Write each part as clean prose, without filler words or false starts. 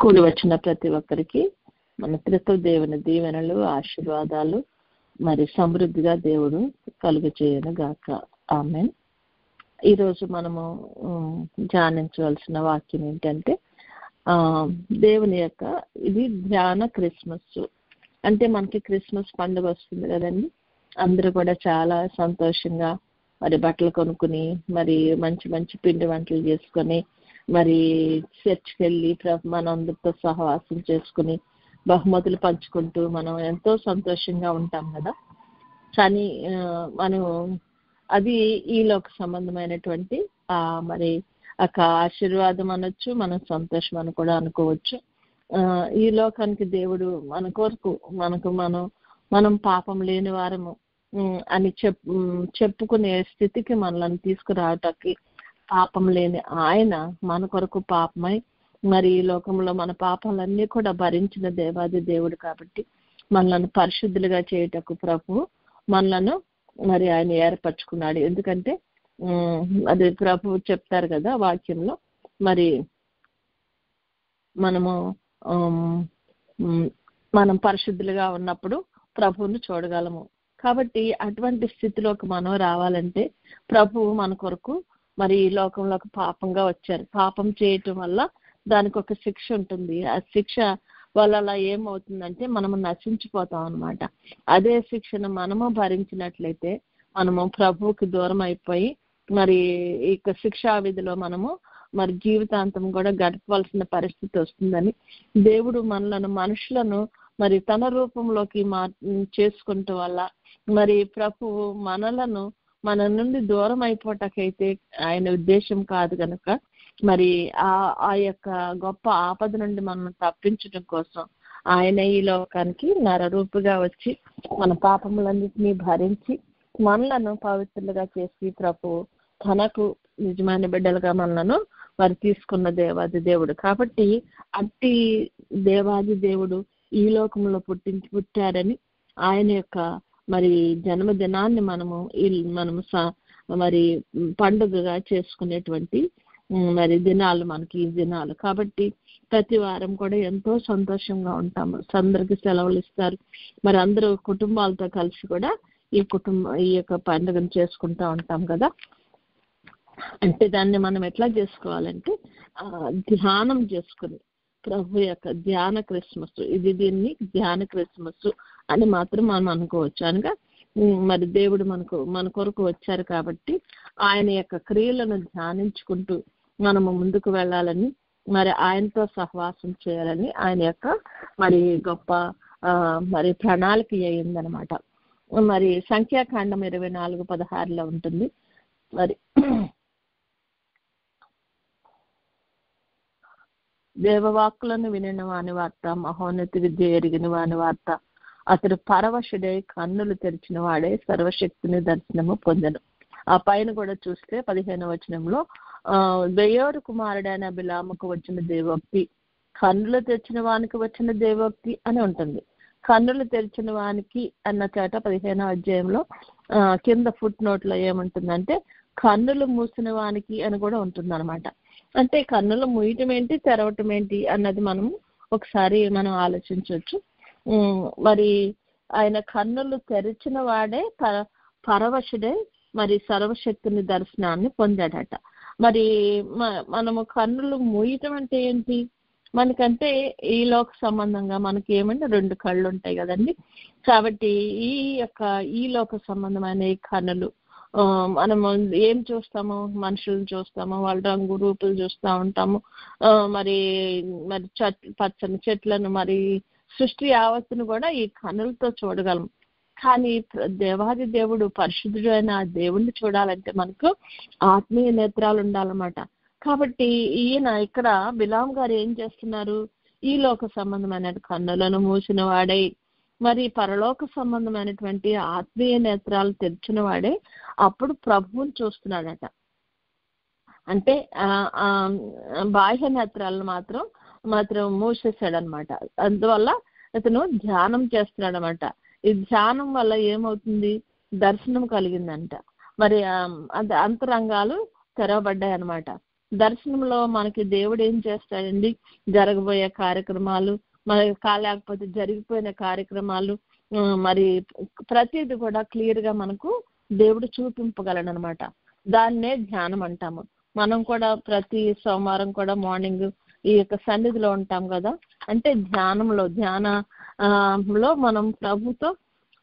కూడి వచ్చిన ప్రతి ఒక్కరికి మన త్రిత్వ దేవుని దీవెనలు, ఆశీర్వాదాలు మరి సమృద్ధిగా దేవుడు కలుగు చేయను గాక. ఆమేన్. ఈరోజు మనము ధ్యానించవలసిన వాక్యం ఏంటంటే దేవుని యొక్క ఇది ధ్యాన క్రిస్మస్. అంటే మనకి క్రిస్మస్ పండుగ వస్తుంది కదండి. అందరూ కూడా చాలా సంతోషంగా మరి బట్టలు కొనుక్కుని మరి మంచి మంచి పిండి వంటలు చేసుకొని మరి చర్చ్కి వెళ్ళి మనందరితో సహవాసం చేసుకుని బహుమతులు పంచుకుంటూ మనం ఎంతో సంతోషంగా ఉంటాం కదా. కానీ మనం అది ఈలోక సంబంధమైనటువంటి మరి ఆశీర్వాదం అనొచ్చు, మన సంతోషం అని కూడా అనుకోవచ్చు. ఈ లోకానికి దేవుడు మన కొరకు మనం పాపం లేని వారము అని చెప్పుకునే స్థితికి మనల్ని తీసుకురావటానికి పాపం లేని ఆయన మన కొరకు పాపమై మరి ఈ లోకంలో మన పాపాలన్నీ కూడా భరించిన దేవాది దేవుడు కాబట్టి మనల్ని పరిశుద్ధులుగా చేయటకు ప్రభు మనలను మరి ఆయన ఏర్పరచుకున్నాడు. ఎందుకంటే అది ప్రభు చెప్తారు కదా వాక్యంలో, మరి మనం పరిశుద్ధులుగా ఉన్నప్పుడు ప్రభువును చూడగలము. కాబట్టి అటువంటి స్థితిలోకి మనం రావాలంటే ప్రభువు మన కొరకు మరి ఈ లోకంలోకి పాపంగా వచ్చారు. పాపం చేయటం వల్ల దానికి ఒక శిక్ష ఉంటుంది. ఆ శిక్ష వల్ల అలా ఏమవుతుందంటే మనము నశించిపోతాం అన్నమాట. అదే శిక్షను మనము భరించినట్లయితే మనము ప్రభువుకి దూరం అయిపోయి మరి ఈ శిక్షా విధిలో మనము మరి జీవితాంతం కూడా గడపవలసిన పరిస్థితి వస్తుందని దేవుడు మనుషులను మరి తన రూపంలోకి చేసుకుంటూ వల్ల మరి ప్రభువు మన నుండి దూరం అయిపోవటాకైతే ఆయన ఉద్దేశం కాదు కనుక మరి ఆ యొక్క గొప్ప ఆపద నుండి మనం తప్పించడం కోసం ఆయన ఈ లోకానికి నరరూపుగా వచ్చి మన పాపములన్నింటినీ భరించి మనలను పవిత్రులుగా చేసి ప్రభు తనకు నిజమైన బిడ్డలుగా మనలను మరి తీసుకున్న దేవాది దేవుడు. కాబట్టి అట్టి దేవాది దేవుడు ఈ లోకంలో పుట్టారని ఆయన యొక్క మరి జన్మదినాన్ని మనము మరి పండుగగా చేసుకునేటువంటి మరి దినాలు మనకి ఈ దినాలు. కాబట్టి ప్రతి వారం కూడా ఎంతో సంతోషంగా ఉంటాము. అందరికి సెలవులు ఇస్తారు. మరి అందరూ కుటుంబాలతో కలిసి కూడా ఈ యొక్క పండుగను చేసుకుంటూ ఉంటాం కదా. అంటే దాన్ని మనం ఎట్లా చేసుకోవాలంటే ధ్యానం చేసుకుని ప్రభు యొక్క ధ్యాన క్రిస్మస్, దీన్ని ధ్యాన క్రిస్మస్ అని మాత్రం మనం అనుకోవచ్చు. అనగా మరి దేవుడు మన కొరకు వచ్చారు కాబట్టి ఆయన యొక్క క్రియలను ధ్యానించుకుంటూ మనము ముందుకు వెళ్ళాలని మరి ఆయనతో సహవాసం చేయాలని ఆయన యొక్క మరి గొప్ప మరి ప్రణాళిక అయిందనమాట. మరి సంఖ్యాకాండం 24:16 ఉంటుంది. మరి దేవవాక్కులను వినిన వాని వార్త, మహోన్నతి విద్య ఎరిగిన వాని వార్త, అతడు పరవశుడై కన్నులు తెరిచిన వాడే సర్వశక్తిని దర్శనము పొందెను. ఆ పైన కూడా చూస్తే 15వ వచనంలో బెయోరు కుమారుడైన బిలాముకు వచ్చిన దేవోక్తి, కన్నులు తెరిచిన వానికి వచ్చిన దేవోక్తి అని ఉంటుంది. కన్నులు తెరిచిన వానికి అన్న చోట 15వ అధ్యాయంలో కింద ఫుట్ నోట్లో ఏముంటుందంటే కన్నులు మూసిన వానికి అని కూడా ఉంటుంది అనమాట. అంటే కన్నులు మూయటం ఏంటి, తెరవటం ఏంటి అన్నది మనము ఒకసారి మనం ఆలోచించవచ్చు. మరి ఆయన కన్నులు తెరిచిన వాడే పరవశుడే మరి సర్వశక్తిని దర్శనాన్ని పొందాడట. మరి మనము కన్నులు మూయటం అంటే ఏంటి? మనకంటే ఈ లోక సంబంధంగా మనకి ఏమంటే 2 కళ్ళు ఉంటాయి కదండి. కాబట్టి ఈ లోక సంబంధమైన ఈ కన్నులు మనము ఏం చూస్తాము? మనుషులను చూస్తాము, వాళ్ళ రంగు రూపులు చూస్తూ ఉంటాము. మరి పచ్చని చెట్లను మరి సృష్టి యావత్తును కూడా ఈ కన్నులతో చూడగలము. కానీ దేవాది దేవుడు పరిశుద్ధుడు అయిన ఆ దేవుణ్ణి చూడాలంటే మనకు ఆత్మీయ నేత్రాలు ఉండాలన్నమాట. కాబట్టి ఈయన ఇక్కడ బిలాం గారు ఏం చేస్తున్నారు? ఈ లోక సంబంధమైన కన్నులను మూసిన వాడై మరి పరలోక సంబంధమైనటువంటి ఆత్మీయ నేత్రాలు తెరిచిన వాడే అప్పుడు ప్రభువుని చూస్తున్నాడట. అంటే బాహ్య నేత్రాలను మాత్రం మూసేశాడనమాట. అందువల్ల అతను ధ్యానం చేస్తున్నాడు అనమాట. ఈ ధ్యానం వల్ల ఏమవుతుంది? దర్శనం కలిగిందంట. మరి అంతరంగాలు తెరవబడ్డాయి అనమాట. దర్శనంలో మనకి దేవుడు ఏం చేస్తాడండి, జరగబోయే కార్యక్రమాలు, మరి లేకపోతే జరిగిపోయిన కార్యక్రమాలు, మరి ప్రతిది కూడా క్లియర్ గా మనకు దేవుడు చూపింపగలడు అనమాట. దాన్నే ధ్యానం అంటాము. మనం కూడా ప్రతి సోమవారం కూడా మార్నింగ్ ఈ యొక్క సన్నిధిలో ఉంటాం కదా, అంటే ధ్యానంలో మనం ప్రభుతో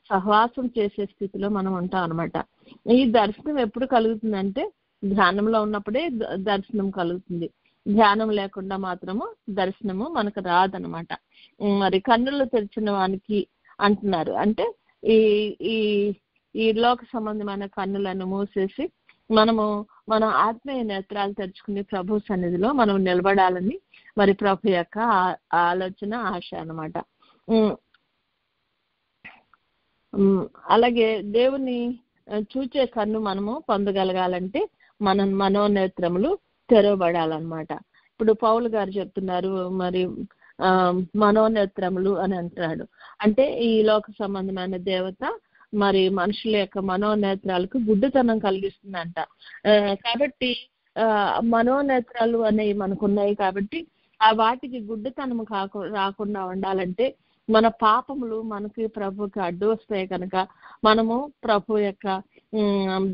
సహవాసం చేసే స్థితిలో మనం ఉంటాం అనమాట. ఈ దర్శనం ఎప్పుడు కలుగుతుందంటే ధ్యానంలో ఉన్నప్పుడే దర్శనం కలుగుతుంది. ధ్యానం లేకుండా మాత్రము దర్శనము మనకు రాదనమాట. మరి కన్నులు తెరిచిన వానికి అంటున్నారు, అంటే ఈ ఈ ఈ లోక సంబంధమైన కన్నులను మూసేసి మన ఆత్మీయ నేత్రాలు తెరుచుకుని ప్రభు సన్నిధిలో మనం నిలబడాలని మరి ప్రభు యొక్క ఆలోచన, ఆశ అన్నమాట. అలాగే దేవుని చూచే కన్ను మనము పొందగలగాలంటే మన మనోనేత్రములు తెరవబడాలన్నమాట. ఇప్పుడు పౌలు గారు చెప్తున్నారు, మరి మనోనేత్రములు అని అంటున్నాడు. అంటే ఈ లోక సంబంధమైన దేవత మరి మనుషుల యొక్క మనోనేత్రాలకు గుడ్డితనం కలిగిస్తుందంట. కాబట్టి మనోనేత్రాలు అనేవి మనకున్నాయి కాబట్టి ఆ వాటికి గుడ్డితనం రాకుండా ఉండాలంటే మన పాపములు మనకి ప్రభుకి అడ్డు వస్తాయి కనుక మనము ప్రభు యొక్క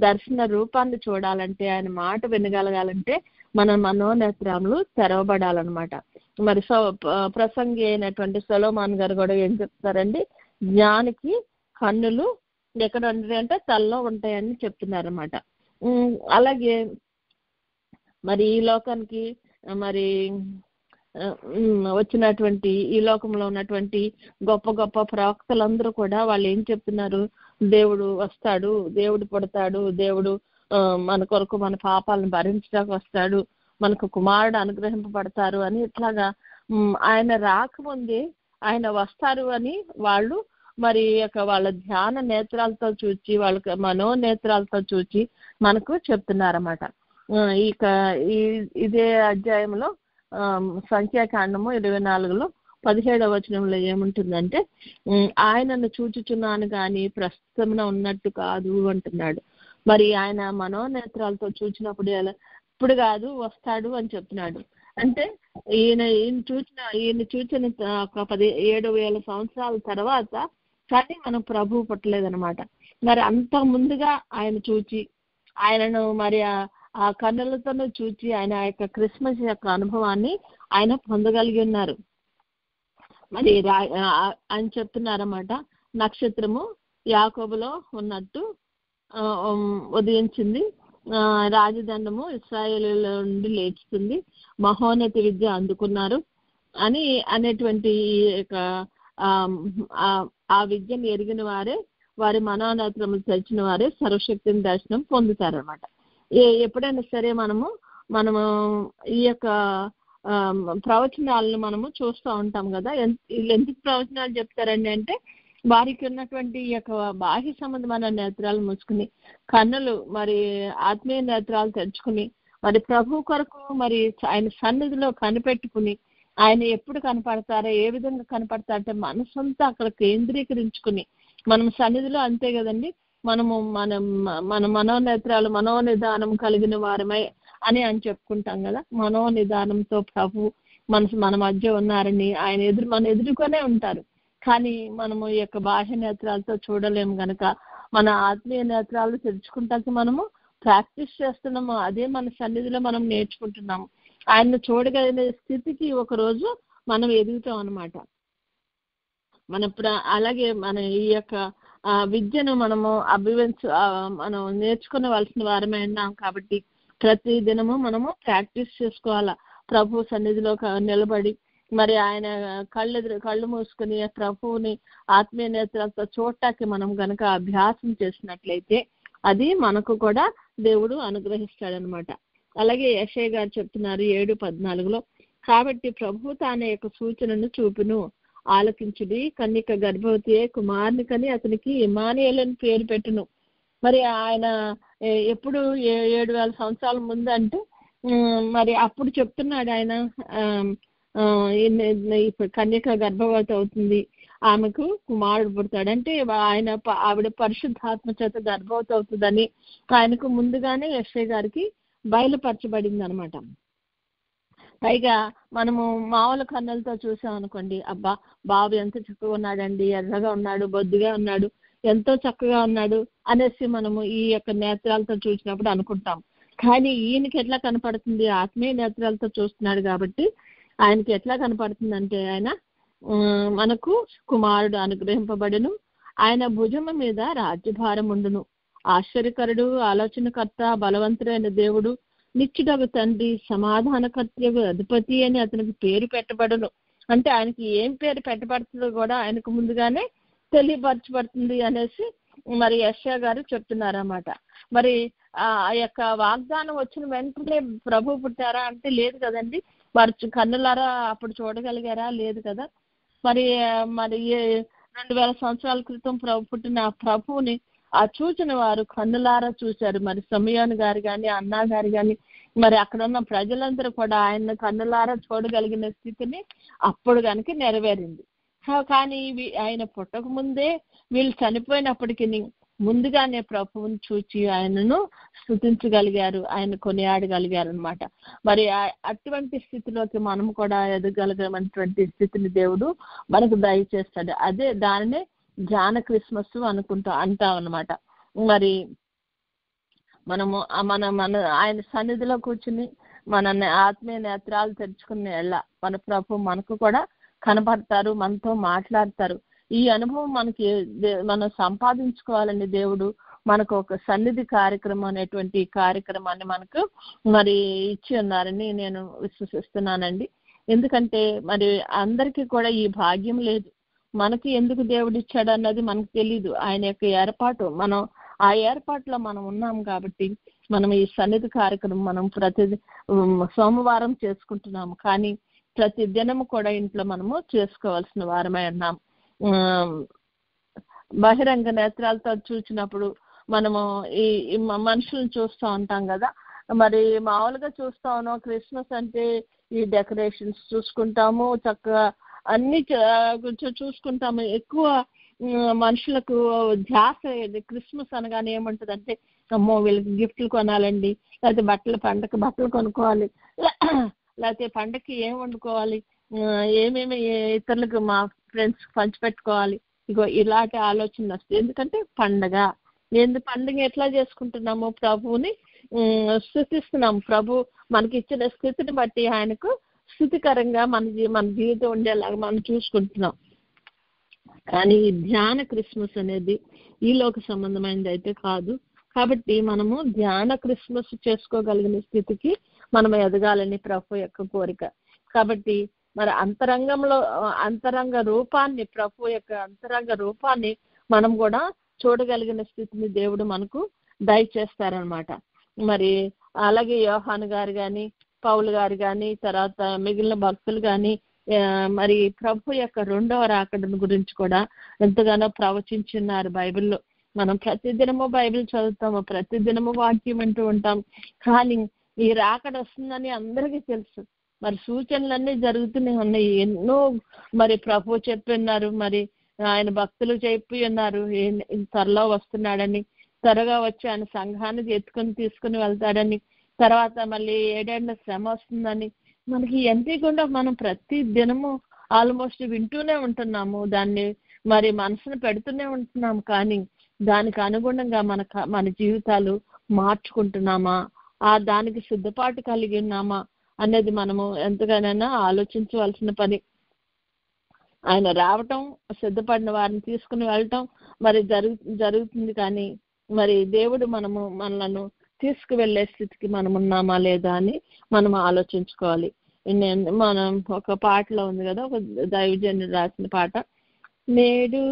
దర్శన రూపాన్ని చూడాలంటే, ఆయన మాట వినగలగాలంటే మన మనోనేత్రములు తెరవబడాలన్నమాట. మరి ప్రసంగి అయినటువంటి సొలొమోను గారు కూడా ఏం చెప్తారండి, జ్ఞానికి కన్నులు ఎక్కడ ఉంటాయి అంటే తలలో ఉంటాయని చెప్తున్నారు అనమాట. అలాగే మరి ఈ లోకానికి మరి వచ్చినటువంటి ఈ లోకంలో ఉన్నటువంటి గొప్ప గొప్ప ప్రవక్తలందరూ కూడా వాళ్ళు ఏం చెప్తున్నారు, దేవుడు వస్తాడు, దేవుడు పుడతాడు, దేవుడు మన కొరకు మన పాపాలను భరించడానికి వస్తాడు, మనకు కుమారుడు అనుగ్రహింపబడతారు అని ఇట్లాగా ఆయన రాకముందే ఆయన వస్తారు అని వాళ్ళు మరి వాళ్ళ ధ్యాన నేత్రాలతో చూచి, వాళ్ళ మనోనేత్రాలతో చూచి మనకు చెప్తున్నారన్నమాట. ఇదే అధ్యాయంలో సంఖ్యాకాండము 24లో 17వ వచనంలో ఏముంటుందంటే, ఆయనను చూచుచున్నాను కానీ ప్రస్తుతమున ఉన్నట్టు కాదు అంటున్నాడు. మరి ఆయన మనోనేత్రాలతో చూచినప్పుడు ఇప్పుడు కాదు వస్తాడు అని చెప్తున్నాడు. అంటే ఈయన చూచిన ఒక 7,000 సంవత్సరాల తర్వాత కానీ మనం ప్రభువు పుట్టలేదనమాట. మరి అంత ముందుగా ఆయన చూచి ఆయనను మరి ఆ కన్నులతోనూ చూచి ఆయన యొక్క క్రిస్మస్ యొక్క అనుభవాన్ని ఆయన పొందగలిగి ఉన్నారు. మరి ఆయన చెప్తున్నారన్నమాట, నక్షత్రము యాకోబులో ఉన్నట్టు ఉదయించింది, రాజదండము ఇశ్రాయేలులో నుండి లేచుతుంది, మహోన్నత విద్య అందుకున్నారు అని అనేటువంటి ఆ విద్యను ఎరిగిన వారే, వారి మనోనేత్రములు తెరిచిన వారే సర్వశక్తిని దర్శనం పొందుతారన్నమాట. ఎప్పుడైనా సరే మనము ఈ యొక్క ప్రవచనాలను మనము చూస్తూ ఉంటాం కదా. వీళ్ళు ఎందుకు ప్రవచనాలు చెప్తారండి అంటే, వారికి ఉన్నటువంటి ఈ యొక్క బాహ్య సంబంధమైన నేత్రాలు మూసుకుని కన్నులు మరి ఆత్మీయ నేత్రాలు తెరుచుకుని మరి ప్రభు కొరకు మరి ఆయన సన్నిధిలో కనిపెట్టుకుని ఆయన ఎప్పుడు కనపడతారో, ఏ విధంగా కనపడతారంటే మనసంతా అక్కడ కేంద్రీకరించుకుని మనం సన్నిధిలో అంతే కదండి, మన మనోనేత్రాలు మనోనిదానం కలిగిన వారమై అని చెప్పుకుంటాం కదా. మనోనిదానంతో ప్రభు మన మధ్య ఉన్నారని ఆయన మన ఎదుర్కొనే ఉంటారు. కానీ మనము ఈ యొక్క బాహ్య నేత్రాలతో చూడలేము కనుక మన ఆత్మీయ నేత్రాలు తెరుచుకుంటానికి మనము ప్రాక్టీస్ చేస్తున్నాము. అదే మన సన్నిధిలో మనం నేర్చుకుంటున్నాము. ఆయన్ని చూడగలిగిన స్థితికి ఒకరోజు మనం ఎదుగుతాం అన్నమాట. అలాగే మన ఈ యొక్క విద్యను మనము మనం నేర్చుకునవలసిన వారమే ఉన్నాం కాబట్టి ప్రతి దినము మనము ప్రాక్టీస్ చేసుకోవాలా. ప్రభు సన్నిధిలో నిలబడి మరి ఆయన కళ్ళు మూసుకుని ప్రభువుని ఆత్మీయ నేత్రాలతో చూడటానికి మనం గనక అభ్యాసం చేసినట్లయితే అది మనకు కూడా దేవుడు అనుగ్రహిస్తాడనమాట. అలాగే యెషయా గారు చెప్తున్నారు 7:14లో, కాబట్టి ప్రభు తానే యొక్క సూచనను చూపును, ఆలకించుడి, కన్యక గర్భవతి కుమారుని కని అతనికి ఇమ్మానుయేలు అని పేరు పెట్టును. మరి ఆయన ఎప్పుడు 7,000 సంవత్సరాల ముందు అంటే మరి అప్పుడు చెప్తున్నాడు ఆయన, కన్యక గర్భవతి అవుతుంది, ఆమెకు కుమారుడు పుడతాడు అంటే ఆవిడ పరిశుద్ధాత్మ చేత గర్భవతి అవుతుందని ఆయనకు ముందుగానే యెషయా గారికి బయలుపరచబడింది అనమాట. పైగా మనము మామూలు కన్నులతో చూసాం అనుకోండి, అబ్బా బాబు ఎంత చక్కగా ఉన్నాడండి, ఎర్రగా ఉన్నాడు, బొద్దుగా ఉన్నాడు, ఎంతో చక్కగా ఉన్నాడు అనేసి మనము ఈ యొక్క నేత్రాలతో చూసినప్పుడు అనుకుంటాం. కానీ ఈయనకి ఎట్లా కనపడుతుంది? ఆత్మీయ నేత్రాలతో చూస్తున్నాడు కాబట్టి ఆయనకి ఎట్లా కనపడుతుందంటే, ఆయన మనకు కుమారుడు అనుగ్రహింపబడును, ఆయన భుజము మీద రాజ్యభారం ఉండును, ఆశ్చర్యకరుడు, ఆలోచనకర్త, బలవంతుడైన దేవుడు, నిత్యుడగు తండ్రి, సమాధానకర్తయగు అధిపతి అని అతనికి పేరు పెట్టబడును. అంటే ఆయనకి ఏం పేరు పెట్టబడుతుందో కూడా ఆయనకు ముందుగానే తెలియపరచబడుతుంది అనేసి మరి యెషయా గారు చెప్తున్నారన్నమాట. మరి ఆ యొక్క వాగ్దానం వచ్చిన వెంటనే ప్రభు పుట్టారా అంటే లేదు కదండి. వారు కన్నులారా అప్పుడు చూడగలిగారా? లేదు కదా. మరి మరి 2000 సంవత్సరాల క్రితం పుట్టిన ప్రభువుని ఆ చూచిన వారు కన్నులారా చూశారు. మరి సమయాన్ గారు కానీ, అన్నా గారు కానీ, మరి అక్కడ ఉన్న ప్రజలందరూ కూడా ఆయన కన్నులారా చూడగలిగిన స్థితిని అప్పుడు కనుక నెరవేరింది. కానీ ఆయన పుట్టక ముందే వీళ్ళు చనిపోయినప్పటికీ ముందుగానే ప్రభువుని చూచి ఆయనను స్తుతించగలిగారు, ఆయన కొనియాడగలిగారు అనమాట. మరి అటువంటి స్థితిలోకి మనం కూడా ఎదగలిగినటువంటి స్థితిని దేవుడు మనకు దయచేస్తాడు. అదే దానినే జ్ఞాన క్రిస్మస్ అంటాం అనమాట. మరి మనము మన ఆయన సన్నిధిలో కూర్చుని మన ఆత్మీయ నేత్రాలు తెరుచుకుని మన ప్రభు మనకు కూడా కనపడతారు, మనతో మాట్లాడతారు. ఈ అనుభవం మనం సంపాదించుకోవాలని దేవుడు మనకు ఒక సన్నిధి కార్యక్రమం అనేటువంటి కార్యక్రమాన్ని మనకు మరి ఇచ్చి ఉన్నారని నేను విశ్వసిస్తున్నానండి. ఎందుకంటే మరి అందరికీ కూడా ఈ భాగ్యం లేదు. మనకి ఎందుకు దేవుడు ఇచ్చాడు అన్నది మనకు తెలీదు. ఆయన యొక్క ఏర్పాటు, మనం ఆ ఏర్పాటులో మనం ఉన్నాం కాబట్టి మనం ఈ సన్నిధి కార్యక్రమం మనం ప్రతి సోమవారం చేసుకుంటున్నాము. కానీ ప్రతి దినము కూడా ఇంట్లో మనము చేసుకోవాల్సిన వారమై ఉన్నాం. బహిరంగ నేత్రాలతో చూసినప్పుడు మనము ఈ మనుషులను చూస్తూ ఉంటాం కదా. మరి మామూలుగా చూస్తా ఉన్నాం, క్రిస్మస్ అంటే ఈ డెకరేషన్స్ చూసుకుంటాము, చక్కగా అన్ని చూసుకుంటాము. ఎక్కువ మనుషులకు ధ్యాస క్రిస్మస్ అనగానే ఏముంటుందంటే, అమ్మో వీళ్ళకి గిఫ్ట్లు కొనాలండి, లేకపోతే పండగకి బట్టలు కొనుక్కోవాలి, లేకపోతే పండగకి ఏం వండుకోవాలి, ఏమేమి ఇతరులకు మా ఫ్రెండ్స్ పంచిపెట్టుకోవాలి, ఇగో ఇలాంటి ఆలోచనలు వస్తాయి. ఎందుకంటే పండగ ఎట్లా చేసుకుంటున్నాము? ప్రభువుని స్తుతిస్తున్నాము. ప్రభు మనకి ఇచ్చిన స్థితిని బట్టి ఆయనకు స్థుతికరంగా మన జీవితం ఉండేలాగా మనం చూసుకుంటున్నాం. కానీ ఈ ధ్యాన క్రిస్మస్ అనేది ఈ లోక సంబంధమైనది అయితే కాదు. కాబట్టి మనము ధ్యాన క్రిస్మస్ చేసుకోగలిగిన స్థితికి మనం ఎదగాలని ప్రభు యొక్క కోరిక. కాబట్టి మరి అంతరంగ రూపాన్ని, ప్రభు యొక్క అంతరంగ రూపాన్ని మనం కూడా చూడగలిగిన స్థితిని దేవుడు మనకు దయచేస్తారనమాట. మరి అలాగే యోహాను గారు కానీ, పౌలు గారు కానీ, తర్వాత మిగిలిన భక్తులు కానీ మరి ప్రభు యొక్క రెండవ రాకడను గురించి కూడా ఎంతగానో ప్రవచించున్నారు బైబిల్లో. మనం ప్రతిదినము బైబిల్ చదువుతాము, ప్రతిదినము వాక్యం వింటూ ఉంటాం. కానీ ఈ రాకడ వస్తుందని అందరికీ తెలుసు. మరి సూచనలన్నీ జరుగుతూనే ఉన్నాయి. ఎన్నో మరి ప్రభు చెప్పిన్నారు, మరి ఆయన భక్తులు చెప్పి ఉన్నారు త్వరలో వస్తున్నాడని, త్వరగా వచ్చి ఆయన సంఘాన్ని తీసుకుని వెళ్తాడని, తర్వాత మళ్ళీ 7 ఏళ్ల శ్రమ వస్తుందని. మనకి ఎంత కూడా మనం ప్రతి దినము ఆల్మోస్ట్ వింటూనే ఉంటున్నాము, దాన్ని మరి మనసును పెడుతూనే ఉంటున్నాము. కానీ దానికి అనుగుణంగా మన జీవితాలు మార్చుకుంటున్నామా, దానికి సిద్ధపాటు కలిగి ఉన్నామా అనేది మనము ఎంతగానైనా ఆలోచించవలసిన పని. ఆయన రావటం, సిద్ధపడిన వారిని తీసుకుని వెళ్ళటం మరి జరుగుతుంది. కానీ మరి దేవుడు మనలను తీసుకువెళ్ళే స్థితికి మనం ఉన్నామా లేదా అని మనం ఆలోచించుకోవాలి. మనం ఒక పాటలో ఉంది కదా, ఒక దైవజనుడు రాసిన పాట, నేడు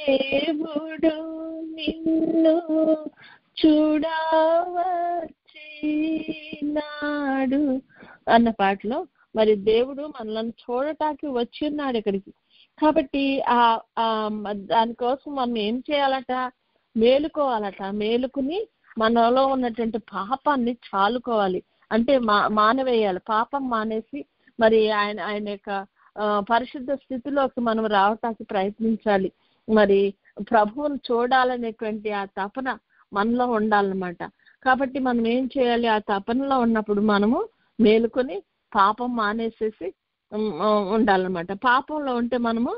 దేవుడు నిన్ను చూడవచ్చినాడు అన్న పాటలో మరి దేవుడు మనల్ని చూడటానికి వచ్చి ఉన్నాడు ఇక్కడికి. కాబట్టి దానికోసం మనం ఏం చేయాలట? మేలుకోవాలట. మేలుకుని మనలో ఉన్నటువంటి పాపాన్ని చాలుకోవాలి, అంటే మానవేయాలి. పాపం మానేసి మరి ఆయన యొక్క పరిశుద్ధ స్థితిలోకి మనం రావటానికి ప్రయత్నించాలి. మరి ప్రభువును చూడాలనేటువంటి ఆ తపన మనలో ఉండాలన్నమాట. కాబట్టి మనం ఏం చేయాలి? ఆ తపనలో ఉన్నప్పుడు మనము మేలుకొని పాపం మానేసేసి ఉండాలన్నమాట. పాపంలో ఉంటే మనము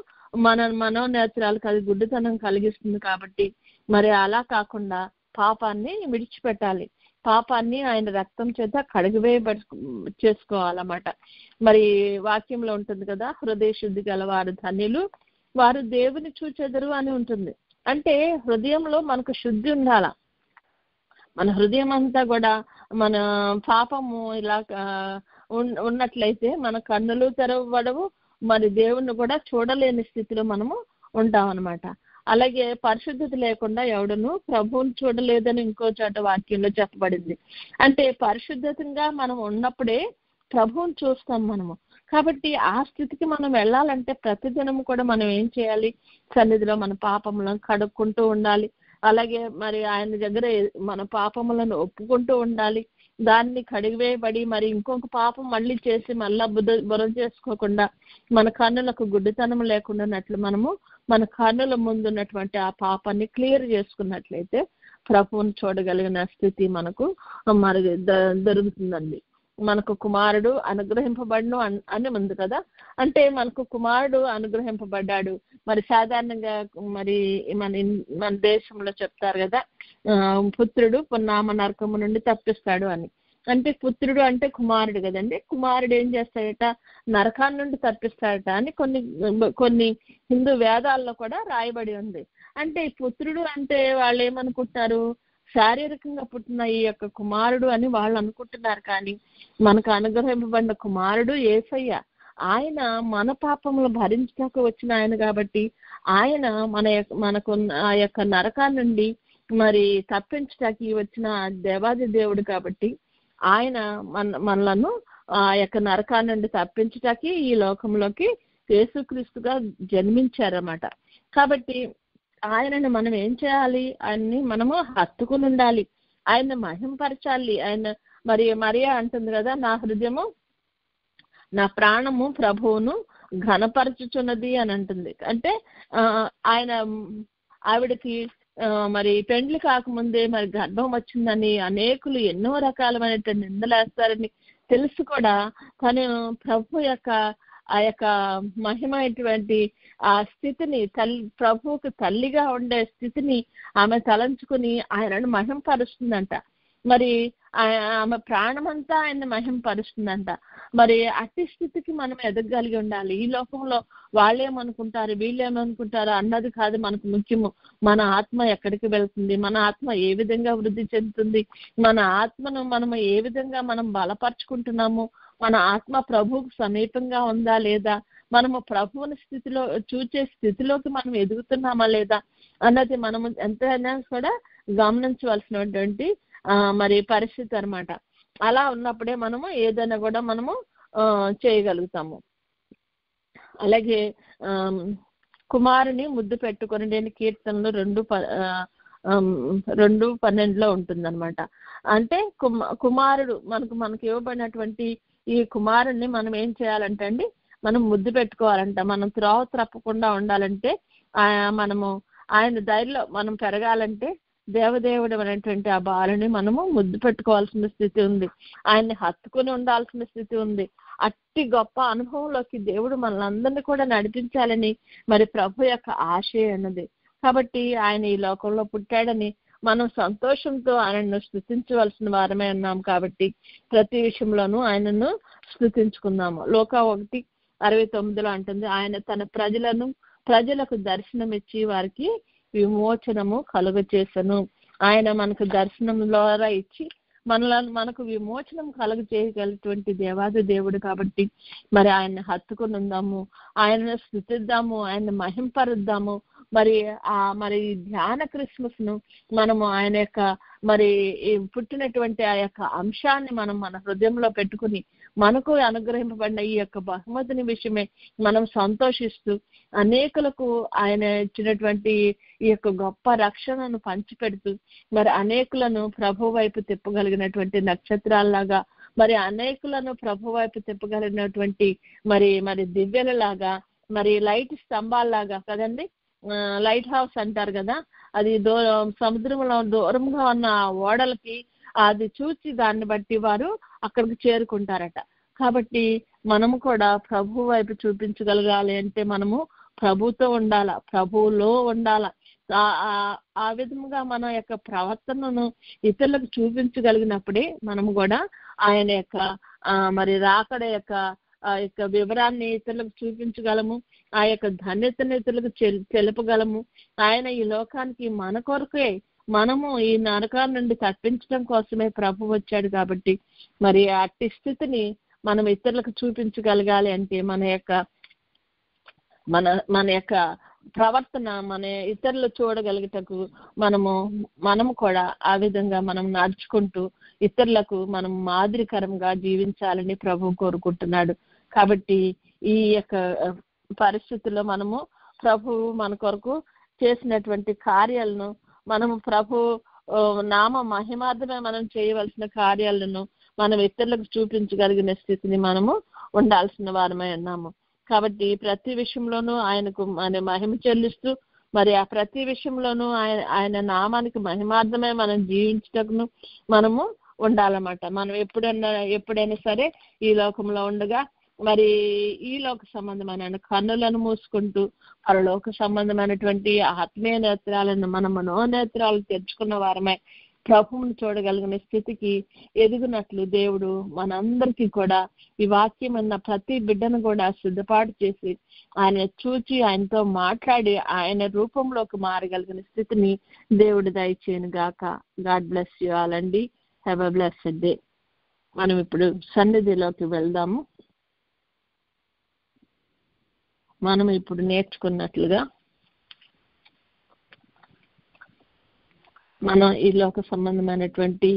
మన మనోనేత్రాలకు అది గుడ్డితనం కలిగిస్తుంది. కాబట్టి మరి అలా కాకుండా పాపాన్ని విడిచిపెట్టాలి. పాపాన్ని ఆయన రక్తం చేత చేసుకోవాలన్నమాట. మరి వాక్యంలో ఉంటుంది కదా, హృదయ శుద్ధి గల వారు ధన్యులు, వారు దేవుని చూచెదరు అని ఉంటుంది. అంటే హృదయంలో మనకు శుద్ధి ఉండాల. మన హృదయం అంతా కూడా మన పాపము ఇలా ఉన్నట్లయితే మన కన్నులు తెరవబడవు, మరి దేవుణ్ణి కూడా చూడలేని స్థితిలో మనము ఉంటాం అన్నమాట. అలాగే పరిశుద్ధత లేకుండా ఎవడును ప్రభువుని చూడలేదని ఇంకో చోట వాక్యంలో చెప్పబడింది. అంటే పరిశుద్ధంగా మనం ఉన్నప్పుడే ప్రభువుని చూస్తాం మనము. కాబట్టి ఆ స్థితికి మనం వెళ్ళాలంటే ప్రతిదినం కూడా మనం ఏం చేయాలి? సన్నిధిలో మన పాపములను కడుక్కుంటూ ఉండాలి. అలాగే మరి ఆయన దగ్గర మన పాపములను ఒప్పుకుంటూ ఉండాలి. దాన్ని కడిగివేయబడి మరి ఇంకొక పాపం మళ్ళీ చేసి మళ్ళా బుర్ర చేసుకోకుండా మన కన్నులకు గుడ్డితనం లేకుండానట్లు మనము మన కన్నుల ముందు ఉన్నటువంటి ఆ పాపాన్ని క్లియర్ చేసుకున్నట్లయితే ప్రభువుని చూడగలిగిన స్థితి మనకు మరి దొరుకుతుందండి. మనకు కుమారుడు అనుగ్రహింపబడును అని ఉంది కదా. అంటే మనకు కుమారుడు అనుగ్రహింపబడ్డాడు. మరి సాధారణంగా మరి మన దేశంలో చెప్తారు కదా, పుత్రుడు పున్నామ నరకము నుండి తప్పిస్తాడు అని. అంటే పుత్రుడు అంటే కుమారుడు కదండి. కుమారుడు ఏం చేస్తాడట? నరకాన్ని నుండి తప్పిస్తాడట అని కొన్ని హిందూ వేదాల్లో కూడా రాయబడి ఉంది. అంటే ఈ పుత్రుడు అంటే వాళ్ళు ఏమనుకుంటున్నారు? శారీరకంగా పుట్టిన ఈ యొక్క కుమారుడు అని వాళ్ళు అనుకుంటున్నారు. కానీ మనకు అనుగ్రహింపబడిన కుమారుడు యేసయ్య. ఆయన మన పాపములు భరించడానికి వచ్చిన ఆయన కాబట్టి ఆయన మనకు ఆ యొక్క నరకాన్ని నుండి మరి తప్పించడానికి వచ్చిన దేవాది దేవుడు. కాబట్టి ఆయన మనలను ఆ యొక్క నరకాన్ని నుండి తప్పించడానికి ఈ లోకంలోకి యేసుక్రీస్తుగా జన్మించారన్నమాట. కాబట్టి ఆయనను మనం ఏం చేయాలి? ఆయన్ని మనము హత్తుకుని ఉండాలి, ఆయన మహింపరచాలి. ఆయన మరియా అంటుంది కదా, నా హృదయము నా ప్రాణము ప్రభువును ఘనపరచుచున్నది అని అంటుంది. అంటే ఆవిడకి మరి పెండ్లి కాకముందే మరి గర్భం వచ్చిందని అనేకులు ఎన్నో రకాలమైనటువంటి నిందలేస్తారని తెలుసు కూడా తను ప్రభు యొక్క ఆ యొక్క మహిమైనటువంటి ఆ స్థితిని ప్రభువుకు తల్లిగా ఉండే స్థితిని ఆమె తలంచుకుని ఆయనను మహింపరుస్తుందంట. మరి ఆమె ప్రాణమంతా ఆయన మహింపరుస్తుందంట. మరి అట్టి స్థితికి మనం ఎదగలిగి ఉండాలి. ఈ లోకంలో వాళ్ళేమనుకుంటారు వీళ్ళేమనుకుంటారు అన్నది కాదు మనకు ముఖ్యము. మన ఆత్మ ఎక్కడికి వెళ్తుంది, మన ఆత్మ ఏ విధంగా వృద్ధి చెందుతుంది, మన ఆత్మను మనము ఏ విధంగా మనం బలపరుచుకుంటున్నాము, మన ఆత్మ ప్రభువుకు సమీపంగా ఉందా లేదా, మనము ప్రభువుని చూచే స్థితిలోకి మనం ఎదుగుతున్నామా లేదా అన్నది మనము ఎంతైనా కూడా గమనించవలసినటువంటి మరి పరిస్థితి అన్నమాట. అలా ఉన్నప్పుడే మనము ఏదైనా కూడా మనము చేయగలుగుతాము. అలాగే కుమారుని ముద్దు పెట్టుకొని నేను కీర్తనలు 2:12 ఉంటుందన్నమాట. అంటే కుమారుడు మనకు ఇవ్వబడినటువంటి ఈ కుమారుణ్ణి మనం ఏం చేయాలంటే అండి, మనం ముద్దు పెట్టుకోవాలంట. మనం త్రోవ తప్పకుండా ఉండాలంటే మనము ఆయన దయలో మనం పెరగాలంటే దేవదేవుడు అనేటువంటి ఆ బాలుని మనము ముద్దు పెట్టుకోవాల్సిన స్థితి ఉంది. ఆయన్ని హత్తుకుని ఉండాల్సిన స్థితి ఉంది. అట్టి గొప్ప అనుభవంలోకి దేవుడు మనల్ని కూడా నడిపించాలని మరి ప్రభు యొక్క ఆశయం అన్నది. కాబట్టి ఆయన ఈ లోకంలో పుట్టాడని మనం సంతోషంతో ఆయనను స్తుతించవలసిన వారమే ఉన్నాం. కాబట్టి ప్రతి విషయంలోనూ ఆయనను స్తుతించుకుందాము. లోకా 1:69 అంటుంది, ఆయన తన ప్రజలకు దర్శనమిచ్చి వారికి విమోచనము కలుగచేసను. ఆయన మనకు దర్శనం ద్వారా ఇచ్చి మనకు విమోచనం కలుగచేయగలిగినటువంటి దేవాది దేవుడు. కాబట్టి మరి ఆయన్ని హత్తుకుని ఉందాము, ఆయనను స్తుతిద్దాము, ఆయన్ని మహింపరుద్దాము. మరి ధ్యాన క్రిస్మస్ ను మనము ఆయన యొక్క మరి పుట్టినటువంటి ఆ యొక్క అంశాన్ని మనం మన హృదయంలో పెట్టుకుని మనకు అనుగ్రహింపబడిన ఈ యొక్క బహుమతిని విషయమే మనం సంతోషిస్తూ అనేకులకు ఆయన ఇచ్చినటువంటి ఈ యొక్క గొప్ప రక్షణను పంచిపెడుతూ మరి అనేకులను ప్రభు వైపు తిప్పగలిగినటువంటి నక్షత్రాల్లాగా, మరి అనేకులను ప్రభు వైపు తిప్పగలిగినటువంటి మరి దివ్యలలాగా, మరి లైట్ స్తంభాల్లాగా కదండి, లైట్ హౌస్ అంటారు కదా, అది సముద్రంలో దూరంగా ఉన్న ఓడలకి అది చూసి దాన్ని బట్టి వారు అక్కడికి చేరుకుంటారట. కాబట్టి మనము కూడా ప్రభు వైపు చూపించగలగాలి అంటే మనము ప్రభుతో ఉండాలా, ప్రభువులో ఉండాలా. ఆ విధముగా మన యొక్క ప్రవర్తనను ఇతరులకు చూపించగలిగినప్పుడే మనము కూడా ఆయన యొక్క మరి రాకడ యొక్క వివరాన్ని ఇతరులకు చూపించగలము, ఆ యొక్క ధన్యతను ఇతరులకు తెలుపగలము. ఆయన ఈ లోకానికి మన కొరకే, మనము ఈ నరకాల నుండి తప్పించడం కోసమే ప్రభు వచ్చాడు. కాబట్టి మరి అట్టి స్థితిని మనం ఇతరులకు చూపించగలగాలి అంటే మన యొక్క ప్రవర్తన మన ఇతరులు చూడగలిగటకు మనము కూడా ఆ విధంగా మనం నడుచుకుంటూ ఇతరులకు మనం మాదిరికరంగా జీవించాలని ప్రభు కోరుకుంటున్నాడు. కాబట్టి ఈ యొక్క పరిస్థితుల్లో మనము ప్రభు మన కొరకు చేసినటువంటి కార్యాలను మనము ప్రభు నామ మహిమార్థమే మనం చేయవలసిన కార్యాలను మనం ఇతరులకు చూపించగలిగిన స్థితిని మనము ఉండాల్సిన వారమై ఉన్నాము. కాబట్టి ప్రతి విషయంలోనూ ఆయనకు మన మహిమ చెల్లిస్తూ మరి ఆ ప్రతి విషయంలోనూ ఆయన నామానికి మహిమార్థమే మనం జీవించటకును మనము ఉండాలన్నమాట. మనం ఎప్పుడైనా సరే ఈ లోకంలో ఉండగా మరి ఈ లోక సంబంధమైన కన్నులను మూసుకుంటూ పరలోక సంబంధమైనటువంటి ఆత్మీయ నేత్రాలను మన మనోనేత్రాలు తెరుచుకున్న వారమే ప్రభువును చూడగలిగిన స్థితికి ఎదుగునట్లు దేవుడు మనందరికీ కూడా ఈ వాక్యం అన్న ప్రతి బిడ్డను కూడా సిద్ధపాటు చేసి ఆయన చూచి ఆయనతో మాట్లాడి ఆయన రూపంలోకి మారగలిగిన స్థితిని దేవుడు దయచేయను గాక. గాడ్ బ్లెస్ యు ఆల్ అండి. Have a blessed day. మనం ఇప్పుడు సన్నిధిలోకి వెళ్దాము. మనం ఇప్పుడు నేర్చుకున్నట్లుగా మనం ఈ లోక సంబంధమైనటువంటి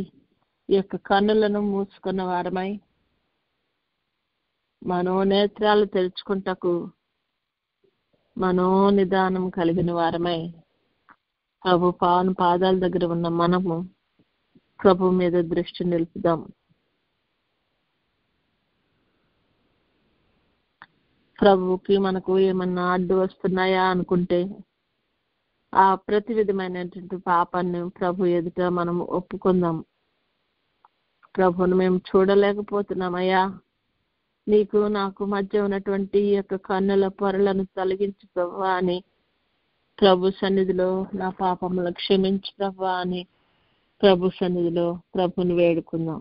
ఈ యొక్క కన్నులను మూసుకున్న వారమై మనోనేత్రాలు తెరుచుకుంటకు మనోనిదానం కలిగిన వారమై ప్రభు పాదాల దగ్గర ఉన్న మనము ప్రభు మీద దృష్టి నిలుపుదాం. ప్రభువుకి మనకు ఏమన్నా అడ్డు వస్తున్నాయా అనుకుంటే ఆ ప్రతి విధమైనటువంటి పాపాన్ని ప్రభు ఎదుట మనం ఒప్పుకుందాం. ప్రభువును మేము చూడలేకపోతున్నామయ్యా, నీకు నాకు మధ్య ఉన్నటువంటి ఈ యొక్క కన్నుల పొరలను తొలగించు ప్రభువా అని ప్రభు సన్నిధిలో నా పాపములను క్షమించు ప్రభువా అని ప్రభు సన్నిధిలో ప్రభుని వేడుకుందాం.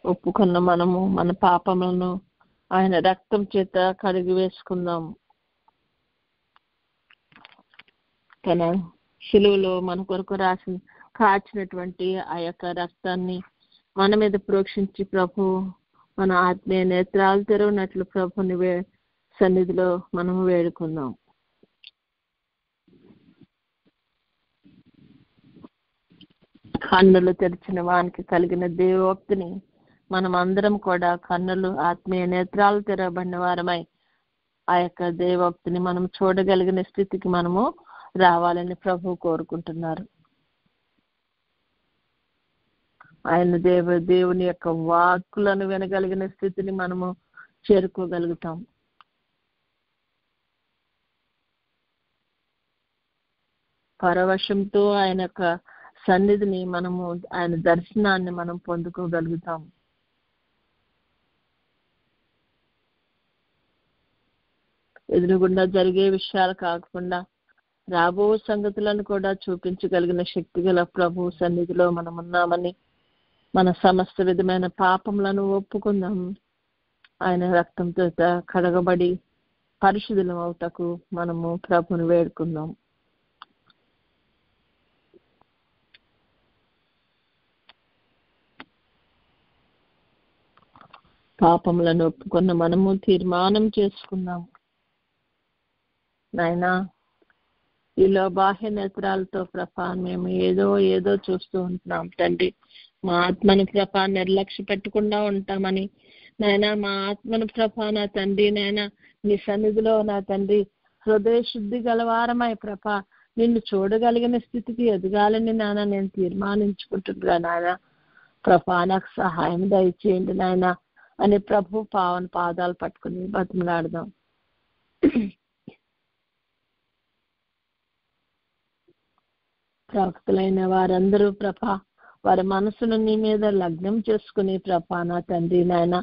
ఒప్పుకున్న మనము మన పాపములను ఆయన రక్తం చేత కడిగి వేసుకుందాం. తన శిలువలో మన కొరకు కాచినటువంటి ఆ యొక్క రక్తాన్ని మన మీద ప్రోక్షించి ప్రభు మన ఆత్మీయ నేత్రాలు తెరవనట్లు ప్రభుని సన్నిధిలో మనము వేడుకుందాం. కన్నులు తెరిచిన వానికి కలిగిన దేవోక్తిని మనం అందరం కూడా కన్నులు ఆత్మీయ నేత్రాలు తెరవబడిన వారమై ఆ యొక్క దేవోక్తిని మనం చూడగలిగిన స్థితికి మనము రావాలని ప్రభు కోరుకుంటున్నారు. ఆయన దేవుని యొక్క వాక్కులను వినగలిగిన స్థితిని మనము చేరుకోగలుగుతాం. పరవశంతో ఆయన యొక్క సన్నిధిని మనము ఆయన దర్శనాన్ని మనం పొందుకోగలుగుతాం. ఎదురుగుండా జరిగే విషయాలు కాకుండా రాబో సంగతులను కూడా చూపించగలిగిన శక్తి గల ప్రభు సన్నిధిలో మనం ఉన్నామని మన సమస్త విధమైన పాపములను ఒప్పుకుందాం. ఆయన రక్తంతో కడగబడి పరిశుద్ధులం అవుటకు మనము ప్రభుని వేడుకుందాం. పాపములను ఒప్పుకున్న మనము తీర్మానం చేసుకుందాం. నాయనా, ఈలో బాహ్య నేత్రాలతో ప్రభా మేము ఏదో చూస్తూ ఉంటున్నాం తండ్రి. మా ఆత్మను ప్రభా నిర్లక్ష్య పెట్టకుండా ఉంటామని నాయనా, మా ఆత్మను ప్రభా నా తండ్రి నాయనా నీ సన్నిధిలో నా తండ్రి హృదయ శుద్ధి గలవారమై ప్రభా నిన్ను చూడగలిగిన స్థితికి ఎదగాలని నాయన నేను తీర్మానించుకుంటున్నా. నాయన ప్రభా నాకు సహాయం దయచేయండి నాయన. అని ప్రభు పావన పాదాలు పట్టుకుని బతిమలాడదాం. ప్రవక్తలైన వారందరూ ప్రభా వారి మనసును నీ మీద లగ్నం చేసుకుని ప్రభా నా తండ్రి నాయన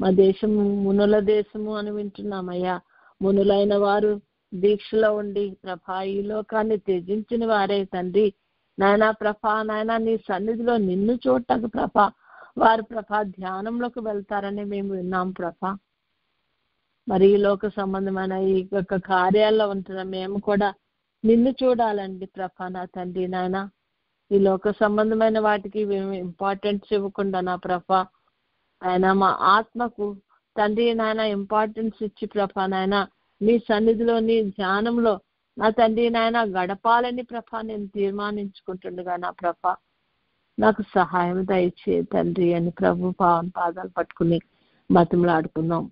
మా దేశము మునుల దేశము అని వింటున్నామయ్యా. మునులైన వారు దీక్షలో ఉండి ప్రభా ఈ లోకాన్ని త్యజించిన వారే తండ్రి నాయన ప్రభా నాయన నీ సన్నిధిలో నిన్ను చూడటకు ప్రభా వారు ప్రభా ధ్యానంలోకి వెళ్తారని మేము విన్నాం ప్రభా. మరి ఈ లోక సంబంధమైన ఈ యొక్క కార్యాల్లో ఉంటున్న మేము కూడా నిన్ను చూడాలండి ప్రభా నా తండ్రి నాయన. ఈ లోక సంబంధమైన వాటికి మేము ఇంపార్టెన్స్ ఇవ్వకుండా నా ప్రభా ఆయన మా ఆత్మకు తండ్రి నాయన ఇంపార్టెన్స్ ఇచ్చి ప్రభా నాయన నీ సన్నిధిలో నీ ధ్యానంలో నా తండ్రి నాయన గడపాలని ప్రభా నేను తీర్మానించుకుంటుండగా నా ప్రభా నాకు సహాయం దయచే తండ్రి అని ప్రభు పాదాలు పట్టుకుని బతిమలాడుకుందాం.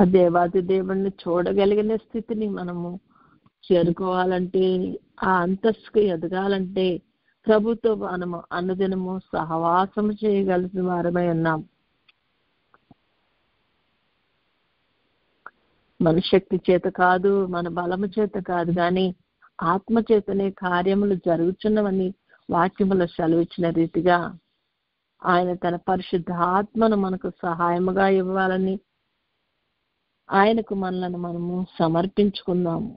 ఆ దేవాది దేవుణ్ణి చూడగలిగిన స్థితిని మనము చేరుకోవాలంటే ఆ అంతస్తుకు ఎదగాలంటే ప్రభుతో మనము అనుదినము సహవాసము చేయగలిసిన వారమై ఉన్నాం. మన శక్తి చేత కాదు, మన బలము చేత కాదు, కానీ ఆత్మ చేతనే కార్యములు జరుగుతున్నవని వాక్యములో సెలవిచ్చిన రీతిగా ఆయన తన పరిశుద్ధ ఆత్మను మనకు సహాయముగా ఇవ్వాలని ఆయనకు మనలను మనము సమర్పించుకుందాము.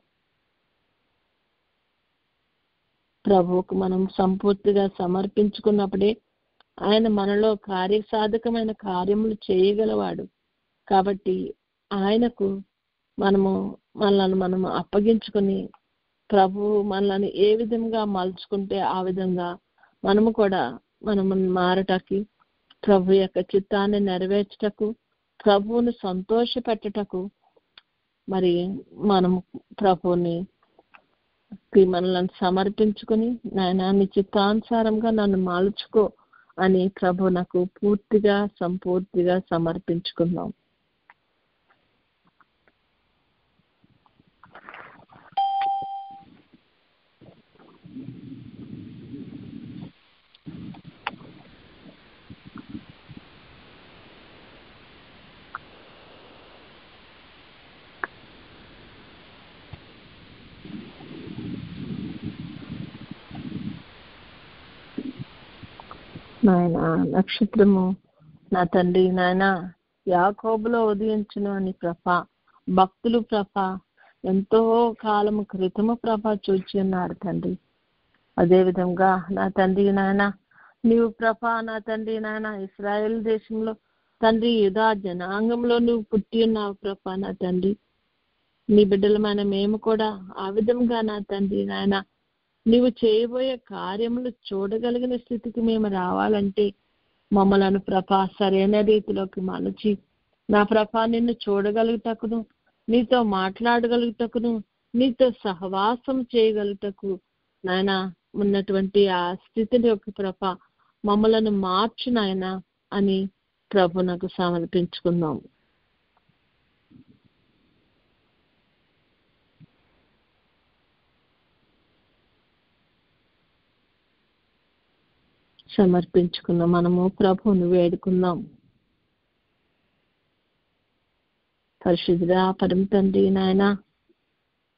ప్రభువుకు మనం సంపూర్తిగా సమర్పించుకున్నప్పుడే ఆయన మనలో కార్యసాధకమైన కార్యములు చేయగలవాడు. కాబట్టి ఆయనకు మనము అప్పగించుకుని ప్రభువు మనల్ని ఏ విధంగా మలుచుకుంటే ఆ విధంగా మనము కూడా మనము మారటకి ప్రభు యొక్క చిత్తాన్ని నెరవేర్చటకు ప్రభువుని సంతోషపెట్టటకు మరి మనము ప్రభువుని మనల్ని సమర్పించుకుని నాయన నీ చిత్తానుసారంగా నన్ను మాల్చుకో అని ప్రభు నాకు పూర్తిగా సంపూర్తిగా సమర్పించుకుందాం. నాయన నక్షత్రము నా తండ్రి నాయన యాకోబులో ఉదయించును అని ప్రభా భక్తులు ప్రభా ఎంతో కాలము క్రితము ప్రభా చూచి ఉన్నారు తండ్రి. అదేవిధంగా నా తండ్రి నాయన నీవు ప్రభా నా తండ్రి నాయన ఇశ్రాయేల్ దేశంలో తండ్రి యూదా జనాంగంలో నువ్వు పుట్టి ఉన్నావు ప్రభా నా తండ్రి. నీ బిడ్డలమైన మేము కూడా ఆ విధంగా నా తండ్రి నాయన నీవు చేయబోయే కార్యములు చూడగలిగిన స్థితికి మేము రావాలంటే మమ్మలను ప్రభా సరైన రీతిలోకి మలచి నా ప్రభా నిన్ను చూడగలుగుటకును నీతో మాట్లాడగలుగుటకును నీతో సహవాసం చేయగలుగుటకు నాయన ఉన్నటువంటి ఆ స్థితిలోకి ప్రభా మమ్మలను మార్చు నాయన అని ప్రభు నాకు సమర్పించుకుందాం. సమర్పించుకున్న మనము ప్రభువును వేడుకుందాం. పరిశుద్ధుడా పరమ తండ్రి నాయన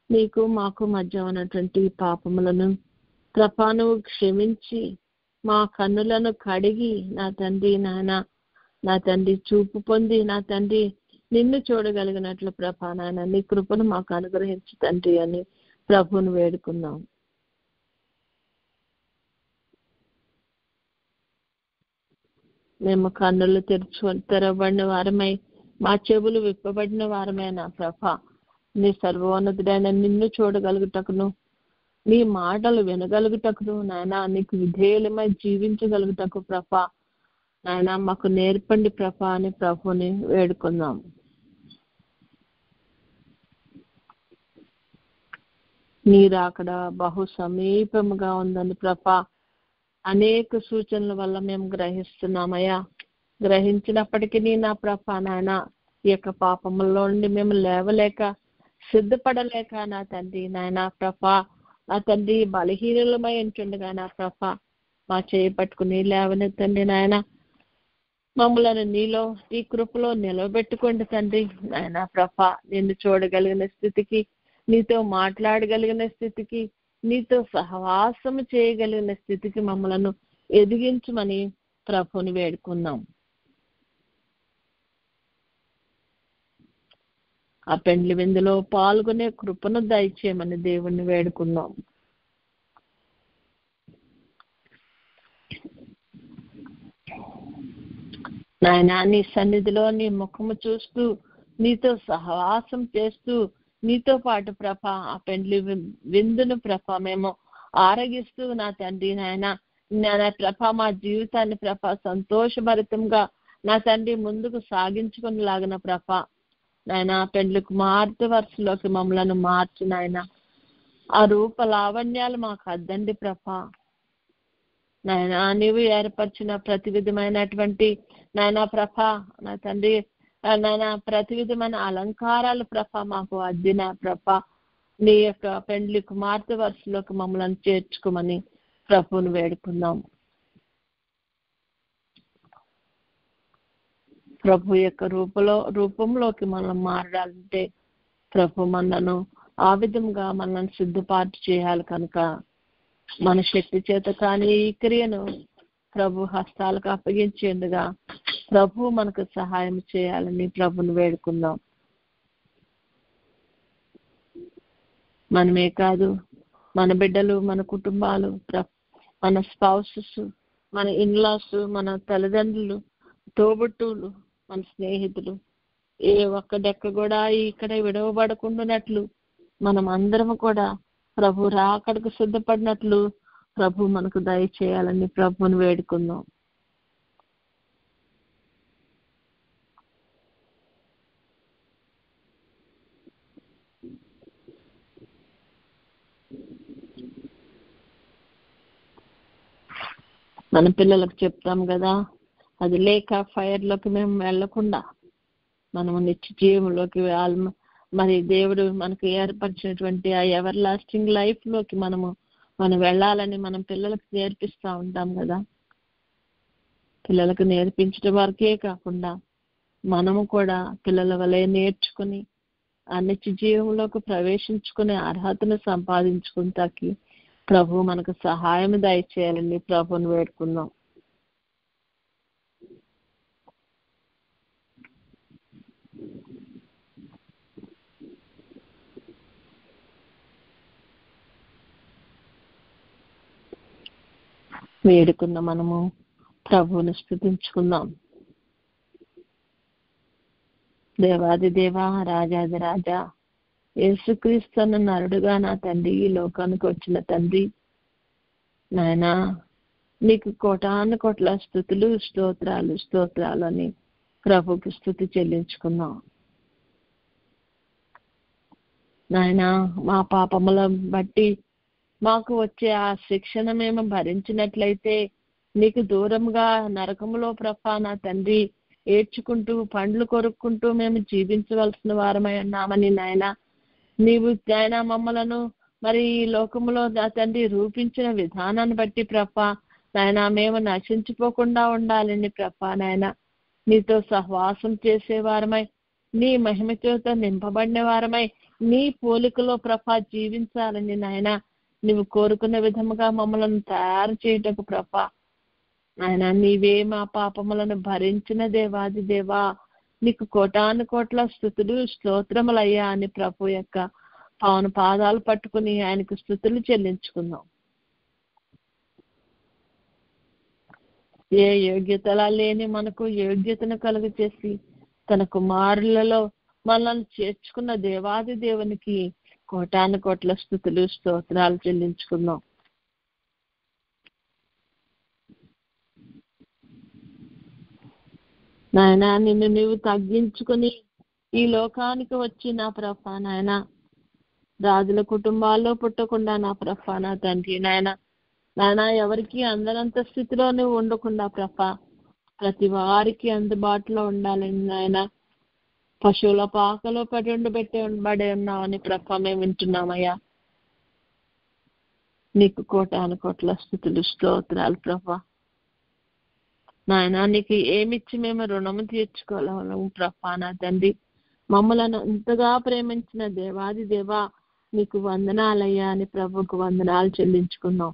నీకు మాకు మధ్య ఉన్నటువంటి పాపములను ప్రభా నువ్వు క్షమించి మా కన్నులను కడిగి నా తండ్రి నాయన నా తండ్రి చూపు పొంది నా తండ్రి నిన్ను చూడగలిగినట్లు ప్రభా నాయన నీ కృపను మాకు అనుగ్రహించు తండ్రి అని ప్రభువును వేడుకుందాం. మేము కన్నులు తెరవబడిన వారమై మా చెవులు విప్పబడిన వారమే నా ప్రభా నీ సర్వోన్నతుడైన నిన్ను చూడగలుగుటకును నీ మాటలు వినగలుగుటకును నాయన నీకు విధేయులమై జీవించగలుగుటకు ప్రభా నాయన మాకు నేర్పండి ప్రభా అని ప్రభుని వేడుకుందాం. నీరాకడ బహు సమీపముగా ఉందని ప్రభా అనేక సూచనల వల్ల మేము గ్రహిస్తున్నామయ్యా. గ్రహించినప్పటికీ నా ప్రభా నాయన ఈ యొక్క పాపములో నుండి మేము లేవలేక సిద్ధపడలేక నా తండ్రి నాయన ప్రభా నా తండ్రి బలహీనులమై ఉంటుండగా నా ప్రభ మా చేయి పట్టుకుని లేవనెత్తండి నాయన. మమ్మలను నీలో ఈ కృపలో నిలబెట్టుకోండి తండ్రి నాయన ప్రభ. నిన్ను చూడగలిగిన స్థితికి, నీతో మాట్లాడగలిగిన స్థితికి, నీతో సహవాసం చేయగలిగిన స్థితికి మమ్మలను ఎదిగించమని ప్రభుని వేడుకుందాం. ఆ పెండ్లి విందులో పాల్గొనే కృపను దయచేయమని దేవుణ్ణి వేడుకుందాం. నాయనా నీ సన్నిధిలో నీ ముఖము చూస్తూ, నీతో సహవాసం చేస్తూ, నీతో పాటు ప్రభ ఆ పెండ్లి విందును ప్రభ మేము ఆరగిస్తూ నా తండ్రి నాయన ప్రభ మా జీవితాన్ని ప్రభ సంతోషభరితంగా నా తండ్రి ముందుకు సాగించుకుని లాగిన ప్రభ నాయన పెండ్లి కుమార్తె వరుసలోకి మమ్మలను మార్చు నాయన. ఆ రూప లావణ్యాలు మాకు అద్దండి ప్రభ నాయన. నీవు ఏర్పరిచిన ప్రతి విధమైనటువంటి నాయన ప్రభ నా తండ్రి నాయన ప్రతి విధమైన అలంకారాలు ప్రభ మాకు అద్దిన ప్రభ నీ యొక్క పెండ్లి కుమార్తె వరుసలోకి మమ్మల్ని చేర్చుకోమని ప్రభువుని వేడుకుందాం. ప్రభు యొక్క రూపంలోకి మనం మారాలంటే ప్రభు మనను ఆ విధంగా మనల్ని సిద్ధపాటు చేయాలి కనుక మన శక్తి చేత కానీ ఈ క్రియను ప్రభు హస్తాలకు అప్పగించేందుగా ప్రభు మనకు సహాయం చేయాలని ప్రభుని వేడుకుందాం. మనమే కాదు, మన బిడ్డలు, మన కుటుంబాలు, మన స్పౌసెస్, మన ఇన్లాస్, మన తల్లిదండ్రులు, తోబుట్టువులు, మన స్నేహితులు ఏ ఒక్కడెక్క కూడా ఇక్కడ విడవబడకుండానట్లు మనం అందరం కూడా ప్రభు రాకడకు సిద్ధపడినట్లు ప్రభు మనకు దయచేయాలని ప్రభుని వేడుకుందాం. మన పిల్లలకు చెప్తాం కదా, అది లేక ఫైర్లోకి మేము వెళ్ళకుండా మనము నిత్య జీవంలోకి మరి దేవుడు మనకు ఏర్పరిచినటువంటి ఆ ఎవర్ లాస్టింగ్ లైఫ్లోకి మనం వెళ్ళాలని మనం పిల్లలకు నేర్పిస్తూ ఉంటాం కదా. పిల్లలకు నేర్పించడం వరకే కాకుండా మనము కూడా పిల్లల వలె నేర్చుకుని ఆ నిత్య జీవంలోకి ప్రవేశించుకునే అర్హతను సంపాదించుకుంటాకి ప్రభు మనకు సహాయం దయచేయాలని ప్రభుని వేడుకుందాం. వేడుకున్న మనము ప్రభువుని స్తుతించుకుందాం. దేవాది దేవా, రాజాది రాజా, యేసుక్రీస్తు నరుడుగా నా తండ్రి ఈ లోకానికి వచ్చిన తండ్రి నాయనా, నీకు కోటాను కోట్ల స్తుతులు, స్తోత్రాలు అని ప్రభుకి స్తుతి చెల్లించుకుందాం. నాయనా, మా పాపముల బట్టి మాకు వచ్చే ఆ శిక్షణ మేము భరించినట్లయితే నీకు దూరంగా నరకములో ప్రభా నా తండ్రి ఏడ్చుకుంటూ పండ్లు కొరుక్కుంటూ మేము జీవించవలసిన వారమై ఉన్నామని నాయన నీవు నాయన మమ్మలను మరి ఈ లోకములో నా తండ్రి రూపించిన విధానాన్ని బట్టి ప్రభా నాయన మేము నశించిపోకుండా ఉండాలని ప్రభా నాయన నీతో సహవాసం చేసేవారమై నీ మహిమతో నింపబడిన వారమై నీ పోలికలో ప్రభా జీవించాలని నాయన నువ్వు కోరుకున్న విధముగా మమ్మల్ని తయారు చేయటకు ప్రభా నాయన నీవే మా పాపములను భరించిన దేవాది దేవా, నీకు కోటాను కోట్ల స్తుతులు స్తోత్రములయ్యా అని ప్రభు యొక్క పావన పాదాలు పట్టుకుని ఆయనకు స్తుతులు చెల్లించుకుందాం. ఏ యోగ్యతలా లేని మనకు యోగ్యతను కలుగు చేసి తన కుమారులలో మనల్ని చేర్చుకున్న దేవాది దేవునికి కోటాను కోట్ల స్తుతులు స్తోత్రాలు చెల్లించుకుందాం. నాయన నిన్ను నీవు తగ్గించుకుని ఈ లోకానికి వచ్చి నా ప్రభా నాయన రాజుల కుటుంబాల్లో పుట్టకుండా నా ప్రభా నా తండ్రి నాయన నాయన ఎవరికి అందనంత స్థితిలో నువ్వు ఉండకుండా ప్రభా ప్రతి వారికి అందుబాటులో ఉండాలని నాయన పశువుల పాకలో పడి బడి ఉన్నామని ప్రభా మేము వింటున్నామయ్యా. నీకు కోటాను కోట్ల స్తుతులు స్తోత్రాలు ప్రభా. నాయన నీకు ఏమిచ్చి మేము రుణము తీర్చుకోలేము ప్రభా. నా తండ్రి, మమ్మలను ఇంతగా ప్రేమించిన దేవాది దేవా నీకు వందనాలయ్యా అని ప్రభుకు వందనాలు చెల్లించుకున్నాం.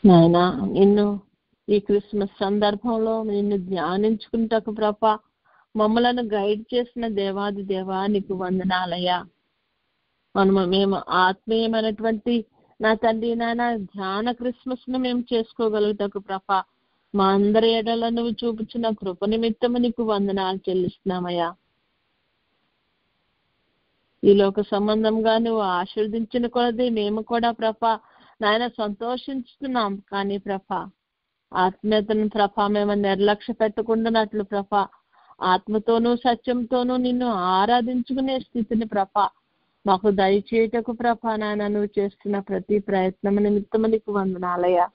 నాయన నిన్ను ఈ క్రిస్మస్ సందర్భంలో నిన్ను ధ్యానించుకుంటకు ప్రభా మమ్మలను గైడ్ చేసిన దేవాది దేవా నీకు వందనాలయ్యా. మేము ఆత్మీయమైనటువంటి నా తండ్రి నాయన ధ్యాన క్రిస్మస్ ను మేము చేసుకోగలుగుతాకు ప్రభా మా అందరి ఎడల నువ్వు చూపించిన కృప నిమిత్తము నీకు వందనాలు చెల్లిస్తున్నామయ్యా. ఈ లోక సంబంధంగా నువ్వు ఆశీర్వదించిన కొలది మేము కూడా ప్రభా నాయన సంతోషిస్తున్నాం. కానీ ప్రభా ఆత్మీయతను ప్రభా మేము నిర్లక్ష్య పెట్టకుండానట్లు ప్రభా ఆత్మతోనూ సత్యంతోనూ నిన్ను ఆరాధించుకునే స్థితిని ప్రభా మాకు దయచేయటకు ప్రభా నాయన నువ్వు చేస్తున్న ప్రతి ప్రయత్నం నిమిత్తము నీకు వందనాలయ్యా.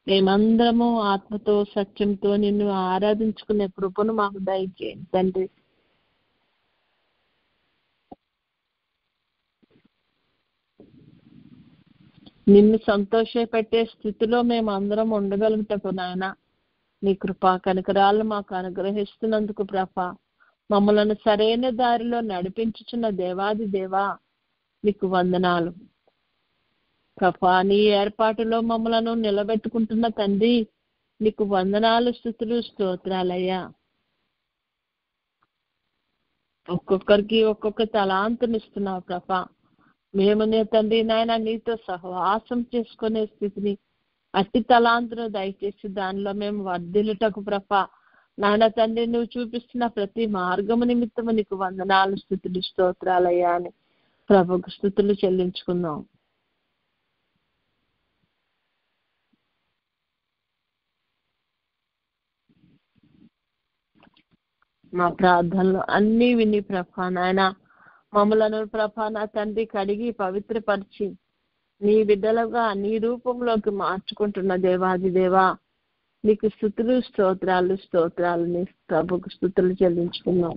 మేమందరము ఆత్మతో సత్యంతో నిన్ను ఆరాధించుకునే కృపను మాకు దయచేయండి తండ్రి. నిన్ను సంతోషపెట్టే స్థితిలో మేము అందరం ఉండగలుగుతాకు నాయన నీ కృపా కనికరాలు మాకు అనుగ్రహిస్తున్నందుకు ప్రభా మమ్మలను సరైన దారిలో నడిపించుచున్న దేవాది దేవా నీకు వందనాలు ప్రభా. నీ ఏర్పాటులో మమ్మలను నిలబెట్టుకుంటున్న తండ్రి నీకు వందనాలు స్తుతులు స్తోత్రాలయ్యా. ఒక్కొక్కరికి ఒక్కొక్క తలాంతునిస్తున్నావు ప్రభా. మేము నీ తండ్రి నాయన నీతో సహవాసం చేసుకునే స్థితిని అట్టి తలాంతును దయచేసి దానిలో మేము వర్ధిల్లుటకు ప్రభా నాయన తండ్రి నువ్వు చూపిస్తున్న ప్రతి మార్గము నిమిత్తము నీకు వందనాలు స్తుతులు స్తోత్రాలయ్యా అని ప్రభుకు స్తుతులు చెల్లించుకుందాం. మా ప్రార్థనలు అన్నీ విని ప్రభా నాయన మమ్మలను ప్రభా నా తండ్రి కడిగి పవిత్రపరిచి నీ బిడ్డలుగా నీ రూపంలోకి మార్చుకుంటున్న దేవాది దేవా నీకు స్తుతులు స్తోత్రాలు నీ ప్రభుకు స్తుతులు చెల్లించుకున్నాం.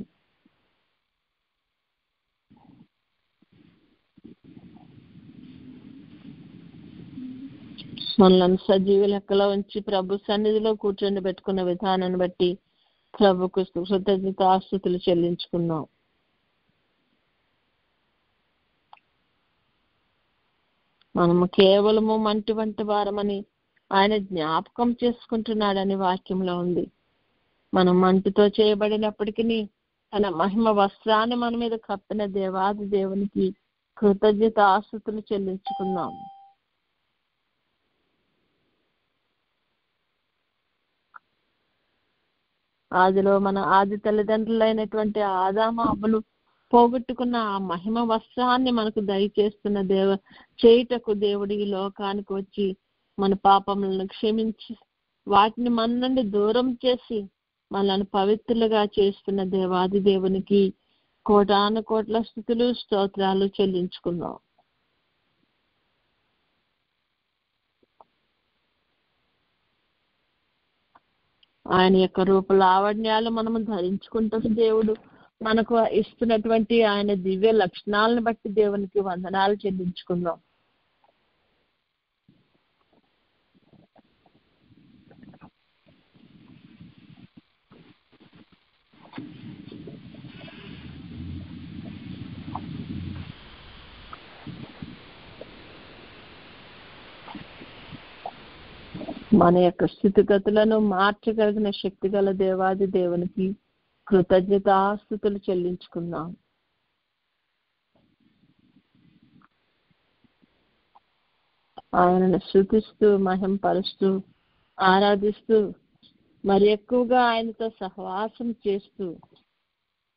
మనలను సజీవ లెక్కలో ఉంచి ప్రభు సన్నిధిలో కూర్చొని పెట్టుకున్న విధానాన్ని బట్టి ప్రభుకు కృతజ్ఞతాస్తుతులు చెల్లించుకున్నాం. మనము కేవలము మంటి వంటి వారమని ఆయన జ్ఞాపకం చేసుకుంటున్నాడని వాక్యంలో ఉంది. మనం మంటితో చేయబడినప్పటికీ తన మహిమ వస్త్రాన్ని మన మీద కప్పిన దేవాది దేవునికి కృతజ్ఞతాస్తుతులు చెల్లించుకున్నాం. ఆదిలో మన ఆది తల్లిదండ్రులైనటువంటి ఆదాము అవ్వలు పోగొట్టుకున్న ఆ మహిమ వస్త్రాన్ని మనకు దయచేస్తున్న చేయుటకు దేవుడు ఈ లోకానికి వచ్చి మన పాపములను క్షమించి వాటిని మన నుండి దూరం చేసి మనల్ని పవిత్రులుగా చేస్తున్న దేవాది దేవునికి కోటాను కోట్ల స్తుతులు స్తోత్రాలు చెల్లించుకుందాం. ఆయన యొక్క రూప లావణ్యాలు మనము ధరించుకుంటూ దేవుడు మనకు ఇస్తున్నటువంటి ఆయన దివ్య లక్షణాలను బట్టి దేవునికి వందనాలు చెల్లించుకుందాం. మన యొక్క స్థితిగతులను మార్చగలిగిన శక్తి గల దేవాది దేవునికి కృతజ్ఞతాస్తుతులు చెల్లించుకుందాం. ఆయనను స్తుతిస్తూ మహింపరుస్తూ ఆరాధిస్తూ మరి ఎక్కువగా ఆయనతో సహవాసం చేస్తూ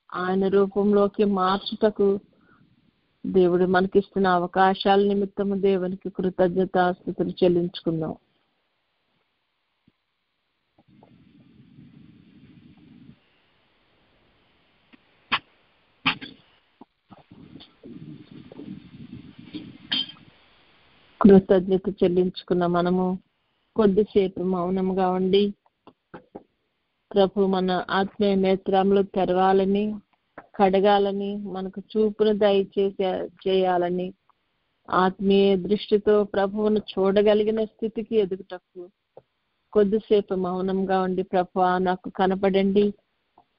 ఆయన రూపంలోకి మార్చుటకు దేవుడు మనకిస్తున్న అవకాశాల నిమిత్తము దేవునికి కృతజ్ఞతాస్తుతులు చెల్లించుకుందాం. కృతజ్ఞత చెల్లించుకున్న మనము కొద్దిసేపు మౌనంగా ఉండి ప్రభు మన ఆత్మీయ నేత్రములు తెరవాలని, కడగాలని, మనకు చూపును చేయాలని, ఆత్మీయ దృష్టితో ప్రభువును చూడగలిగిన స్థితికి ఎదుగుటకు కొద్దిసేపు మౌనంగా ఉండి, ప్రభువా నాకు కనపడండి,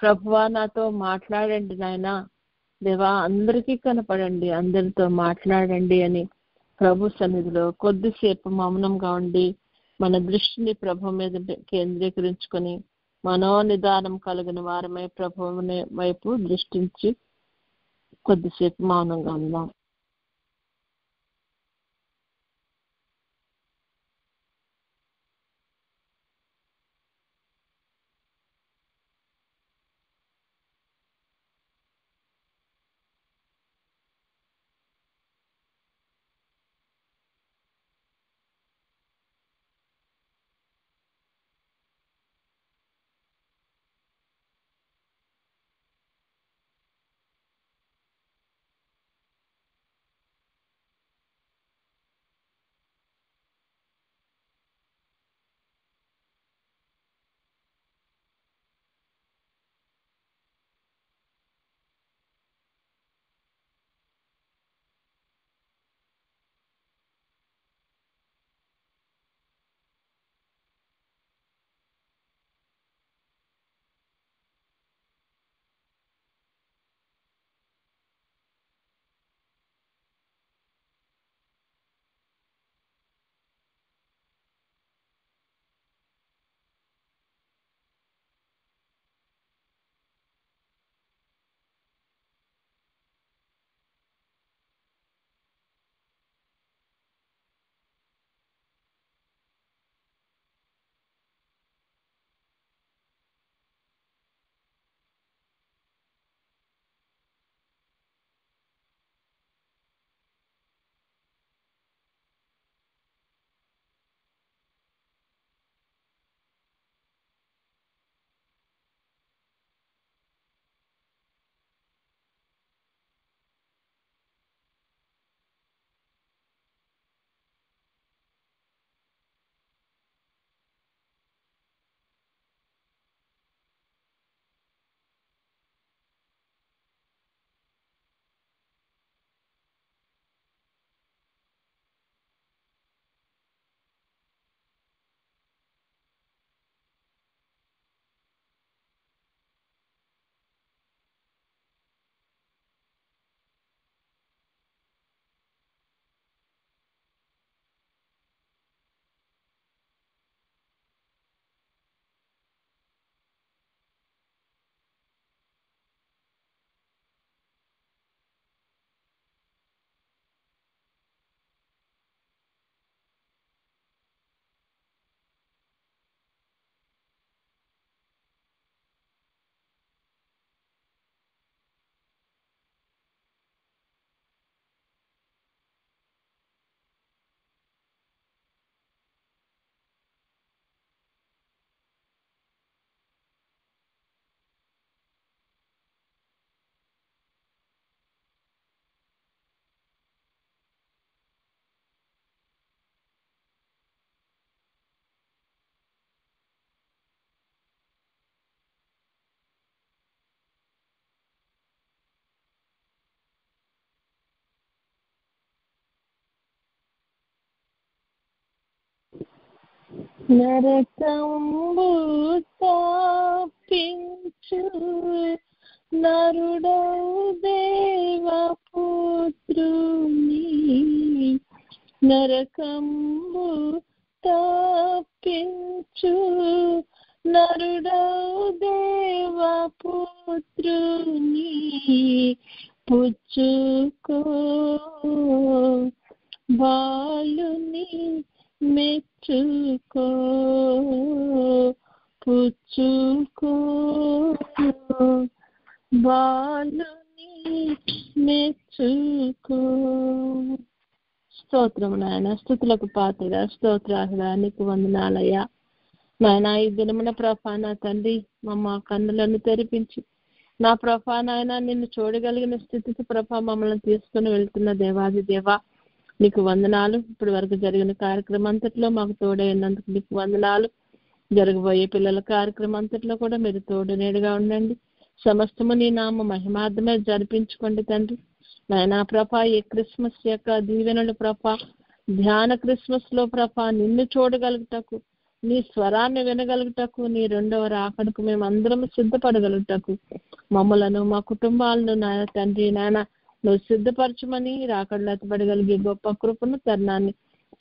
ప్రభువా నాతో మాట్లాడండి నాయనా, దేవా అందరికీ కనపడండి, అందరితో మాట్లాడండి అని ప్రభు సన్నిధిలో కొద్దిసేపు మౌనంగా ఉండి మన దృష్టిని ప్రభు మీద కేంద్రీకరించుకొని మనోనిదానం కలిగిన వారమై ప్రభువుని వైపు దృష్టించి కొద్దిసేపు మౌనంగా ఉందాం. నరకంబు తాపించు నరుడౌ దేవపుత్రుని, నరకంబు తాపించు నరుడౌ దేవపుత్రుని, పుచ్చుకో బాలుని మెచ్చుకో, పుచ్చుకో బాలుని మెచ్చుకో. స్తోత్రము నాయన, స్తుతులకు పాత్రగా స్తోత్రానికి వందనాలయ్యా. నాయన ఈ దినమున ప్రభా నా తండ్రి మమ్మ కన్నులను తెరిపించి నా ప్రభా నాయన నిన్ను చూడగలిగిన స్థితికి ప్రభా మమ్మల్ని తీసుకుని వెళ్తున్న దేవాది దేవా, నీకు వందనాలు. ఇప్పటి వరకు జరిగిన కార్యక్రమం అంతట్లో మాకు తోడైనందుకు నీకు వందనాలు. జరగబోయే పిల్లల కార్యక్రమం అంతట్లో కూడా మీరు తోడు నేడుగా ఉండండి. సమస్తము నీ నామ మహిమార్థమే జరిపించుకోండి తండ్రి. నాయనా ప్రభ, ఈ క్రిస్మస్ యొక్క దీవెనలు ప్రభ, ధ్యాన క్రిస్మస్ లో ప్రభ నిన్ను చూడగలుగుటకు, నీ స్వరాన్ని వినగలుగుటకు, నీ రెండవ రాకడకు మేము అందరం సిద్ధపడగలుగుటకు మమ్మలను మా కుటుంబాలను నాయన తండ్రి నాయన నువ్వు సిద్ధపరచమని, రాకడలో ఎత్తబడగలిగే గొప్ప కృపను తరుణాన్ని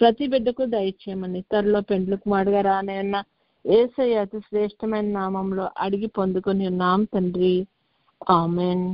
ప్రతి బిడ్డకు దయచేయమని త్వరలో పెండ్లు కుమారుడుగా రానన్న యేసయ్య అతి శ్రేష్టమైన నామంలో అడిగి పొందుకొని ఉన్నాం తండ్రి. ఆమెన్.